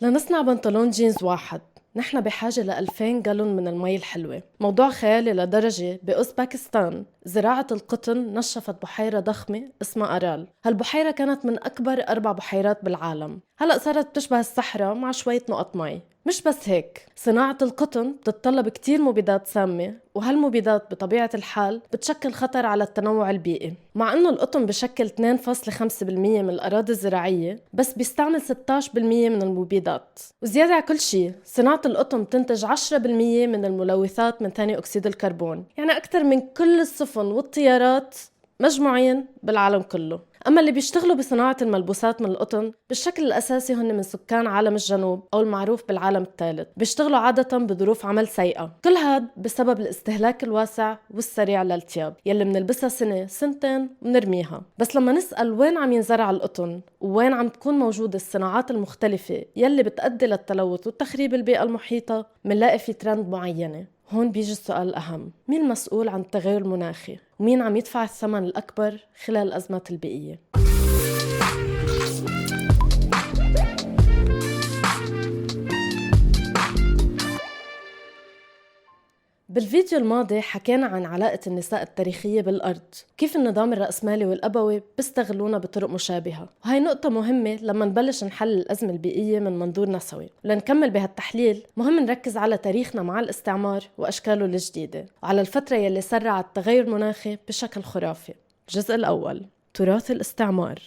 لنصنع بنطلون جينز واحد نحن بحاجة ل2000 جالون من المي الحلوة. موضوع خيالي لدرجة بأوزباكستان زراعة القطن نشفت بحيرة ضخمة اسمها أرال. هالبحيرة كانت من أكبر 4 بحيرات بالعالم. هلأ صارت بتشبه الصحراء مع شوية نقط مي. مش بس هيك، صناعة القطن بتتطلب كتير مبيدات سامة، وهالمبيدات بطبيعة الحال بتشكل خطر على التنوع البيئي. مع أنه القطن بشكل 2.5% من الأراضي الزراعية، بس بيستعمل 16% من المبيدات. وزيادة على كل شيء، صناعة القطن بتنتج 10% من الملوثات من ثاني أكسيد الكربون، يعني أكثر من كل السفن والطيارات مجموعين بالعالم كله. أما اللي بيشتغلوا بصناعة الملبوسات من القطن بالشكل الأساسي هن من سكان عالم الجنوب أو المعروف بالعالم الثالث، بيشتغلوا عادة بظروف عمل سيئة. كل هاد بسبب الاستهلاك الواسع والسريع للثياب يلي منلبسها سنة سنتين ونرميها. بس لما نسأل وين عم ينزرع القطن وين عم تكون موجودة الصناعات المختلفة يلي بتأدي للتلوث وتخريب البيئة المحيطة، منلاقي في ترند معينة. هون بيجي السؤال الأهم، مين المسؤول عن التغير المناخي؟ ومين عم يدفع الثمن الأكبر خلال الأزمات البيئية؟ بالفيديو الماضي حكينا عن علاقة النساء التاريخية بالأرض، كيف النظام الرأسمالي والأبوي بيستغلونا بطرق مشابهة، وهي نقطة مهمة لما نبلش نحل الأزمة البيئية من منظور نسوي. ولنكمل بهالتحليل مهم نركز على تاريخنا مع الاستعمار وأشكاله الجديدة، وعلى الفترة يلي سرعت التغير المناخي بشكل خرافي. الجزء الأول، تراث الاستعمار.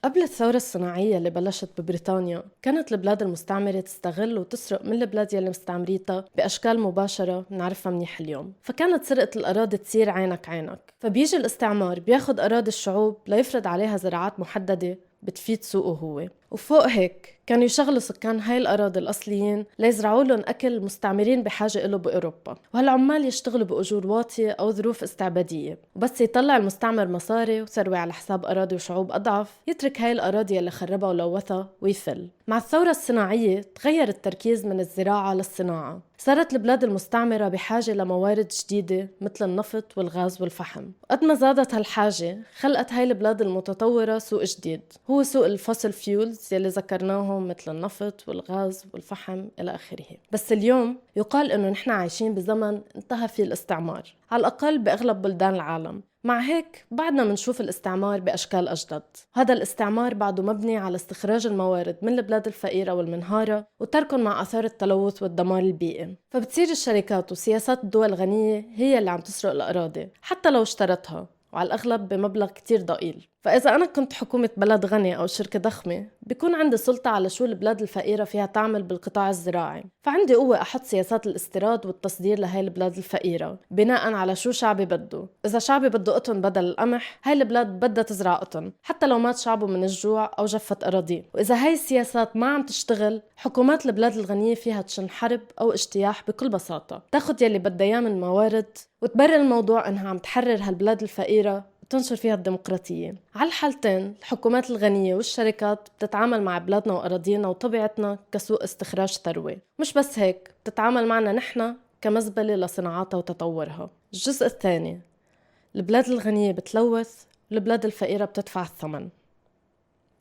قبل الثورة الصناعية اللي بلشت ببريطانيا، كانت البلاد المستعمرة تستغل وتسرق من البلاد يلي مستعمريتها بأشكال مباشرة نعرفها منيح اليوم. فكانت سرقة الأراضي تصير عينك عينك، فبيجي الاستعمار بياخد أراضي الشعوب ليفرض عليها زراعات محددة بتفيد سوقه هو. وفوق هيك كانوا يشغلوا سكان هاي الأراضي الأصليين ليزرعوا لهم أكل مستعمرين بحاجة إله بأوروبا، وهالعمال يشتغلوا بأجور واطية أو ظروف استعبادية. وبس يطلع المستعمر مصاري وثروة على حساب أراضي وشعوب أضعف، يترك هاي الأراضي اللي خربها ولوثها ويفل. مع الثورة الصناعية تغير التركيز من الزراعة للصناعة. صارت البلاد المستعمرة بحاجة لموارد جديدة مثل النفط والغاز والفحم. وقد ما زادت هالحاجة خلقت هاي البلاد المتطورة سوق جديد، هو سوق الفوسل فيولز يلي ذكرناهم مثل النفط والغاز والفحم إلى آخره. بس اليوم يقال إنه نحن عايشين بزمن انتهى فيه الاستعمار، على الأقل بأغلب بلدان العالم. مع هيك بعدنا منشوف الاستعمار بأشكال أجدد. هذا الاستعمار بعده مبني على استخراج الموارد من البلاد الفقيرة والمنهارة وتركهم مع آثار التلوث والدمار البيئي. فبتصير الشركات وسياسات الدول الغنية هي اللي عم تسرق الأراضي حتى لو اشترتها، وعلى الأغلب بمبلغ كتير ضئيل. فإذا أنا كنت حكومة بلد غني أو شركة ضخمة، بيكون عندي سلطة على شو البلاد الفقيرة فيها تعمل بالقطاع الزراعي، فعندي قوة أحط سياسات الاستيراد والتصدير لهي البلاد الفقيرة بناء على شو شعبي بده. إذا شعبي بده قطن بدل القمح، هاي البلاد بدها تزرع قطن حتى لو مات شعبه من الجوع أو جفت أراضيه. وإذا هاي السياسات ما عم تشتغل، حكومات البلاد الغنية فيها تشن حرب أو اجتياح بكل بساطة، تاخد يلي بدها إياه من موارد وتبرر الموضوع إنها عم تحرر هالبلاد الفقيرة وتنشر فيها الديمقراطية. على الحالتين الحكومات الغنية والشركات بتتعامل مع بلادنا وأراضينا وطبيعتنا كسوق استخراج ثروة. مش بس هيك، بتتعامل معنا نحن كمزبلة لصناعاتها وتطورها. الجزء الثاني، البلاد الغنية بتلوث والبلاد الفقيرة بتدفع الثمن.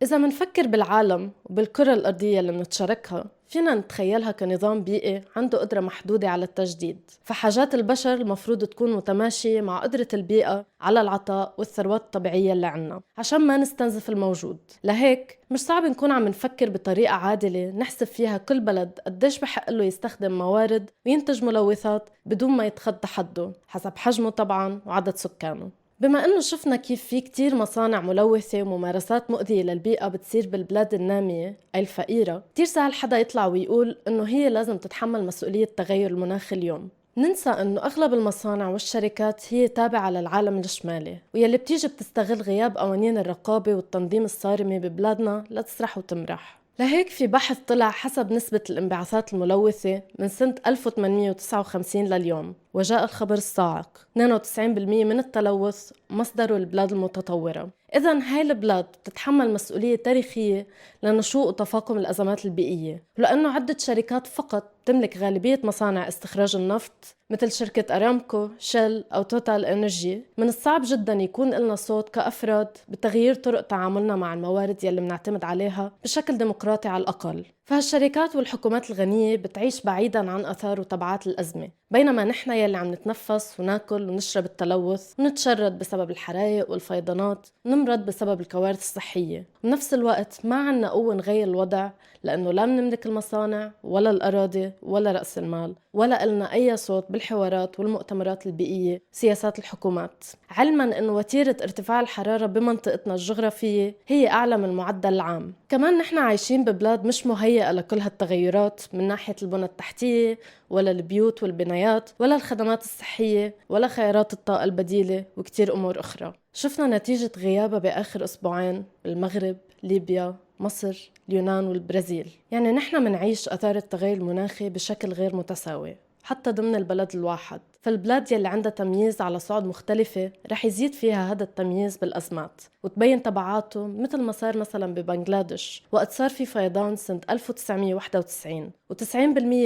إذا منفكر بالعالم وبالكرة الأرضية اللي منتشاركها، فينا نتخيلها كنظام بيئي عنده قدرة محدودة على التجديد، فحاجات البشر المفروض تكون متماشية مع قدرة البيئة على العطاء والثروات الطبيعية اللي عنا عشان ما نستنزف الموجود. لهيك مش صعب نكون عم نفكر بطريقة عادلة نحسب فيها كل بلد قديش بحق له يستخدم موارد وينتج ملوثات بدون ما يتخطى حده، حسب حجمه طبعا وعدد سكانه. بما أنه شفنا كيف في كتير مصانع ملوثة وممارسات مؤذية للبيئة بتصير بالبلاد النامية أي الفقيرة، كتير سهل حدا يطلع ويقول أنه هي لازم تتحمل مسؤولية تغير المناخ اليوم. ننسى أنه أغلب المصانع والشركات هي تابعة للعالم الشمالي، ويلي بتيجي بتستغل غياب قوانين الرقابة والتنظيم الصارمة ببلادنا لتسرح وتمرح. لهيك في بحث طلع حسب نسبة الانبعاثات الملوثة من سنة 1859 لليوم، وجاء الخبر الصاعق: 92% من التلوث مصدره البلاد المتطورة. إذن هاي البلاد بتتحمل مسؤولية تاريخية لنشوء وتفاقم الأزمات البيئية، ولأنه عدة شركات فقط تملك غالبية مصانع استخراج النفط مثل شركة أرامكو، شيل أو توتال إنرجي، من الصعب جدا يكون لنا صوت كأفراد بتغيير طرق تعاملنا مع الموارد يلي بنعتمد عليها بشكل ديمقراطي على الأقل. فهالشركات والحكومات الغنية بتعيش بعيدا عن أثار وتبعات الأزمة، بينما نحن يلي عم نتنفس وناكل ونشرب التلوث ونتشرد بسبب الحرائق والفيضانات ونمرض بسبب الكوارث الصحية. بنفس الوقت ما عنا قوة نغير الوضع، لأنه لا بنملك المصانع ولا الأراضي ولا رأس المال، ولا إلنا أي صوت بالحوارات والمؤتمرات البيئية سياسات الحكومات، علما أن وتيرة ارتفاع الحرارة بمنطقتنا الجغرافية هي أعلى من المعدل العام. كمان نحن عايشين ببلاد مش مهيئة لكل هالتغيرات من ناحية البنى التحتية ولا البيوت والبنايات ولا الخدمات الصحية ولا خيارات الطاقة البديلة وكتير أمور أخرى. شفنا نتيجة غيابها بآخر أسبوعين بالمغرب، ليبيا، مصر، اليونان والبرازيل. يعني نحن منعيش أثار التغير المناخي بشكل غير متساوي حتى ضمن البلد الواحد. فالبلاد يلي عندها تمييز على صعود مختلفة رح يزيد فيها هذا التمييز بالأزمات وتبين تبعاته، مثل ما صار مثلا ببنغلاديش وقت صار في فيضان سنة 1991 و90%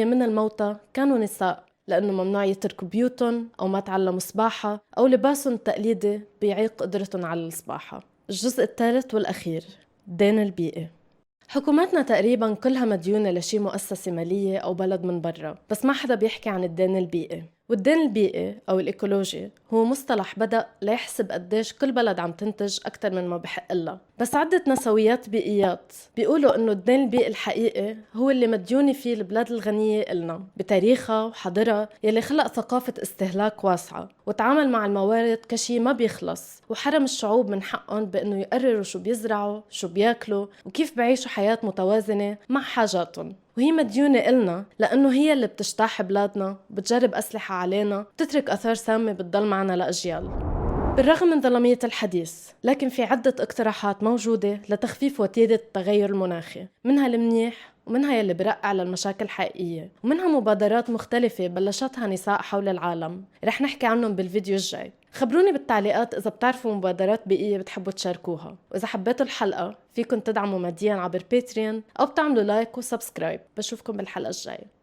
من الموتى كانوا نساء، لأنه ممنوع يتركوا بيوتهم أو ما تعلموا سباحة أو لباسهم التقليدي بيعيق قدرتهم على السباحة. الجزء الثالث والأخير: الدين البيئي. حكوماتنا تقريبا كلها مديونة لشي مؤسسة مالية أو بلد من برا، بس ما حدا بيحكي عن الدين البيئي. والدين البيئي أو الإيكولوجي هو مصطلح بدأ ليحسب قديش كل بلد عم تنتج أكتر من ما بحق لها، بس عدة نسويات بيئيات بيقولوا إنه الدين البيئي الحقيقي هو اللي مديونة فيه البلاد الغنية إلنا بتاريخها وحضرها يلي خلق ثقافة استهلاك واسعة وتعامل مع الموارد كشي ما بيخلص، وحرم الشعوب من حقهم بإنه يقرروا شو بيزرعوا، شو بياكلوا، وكيف بعيشوا حياة متوازنة مع حاجاتهم. وهي مديونة إلنا لأنه هي اللي بتجتاح بلادنا وبتجرب أسلحة علينا وبتترك أثار سامة بتضل معنا لأجيال. بالرغم من ظلامية الحديث، لكن في عدة اقتراحات موجودة لتخفيف وتيرة التغير المناخي، منها المنيح ومنها يلي برقع للمشاكل الحقيقية، ومنها مبادرات مختلفة بلشتها نساء حول العالم رح نحكي عنهم بالفيديو الجاي. خبروني بالتعليقات إذا بتعرفوا مبادرات بيئية بتحبوا تشاركوها، وإذا حبيتوا الحلقة فيكن تدعموا مادياً عبر باتريون أو بتعملوا لايك وسبسكرايب. بشوفكم بالحلقة الجاية.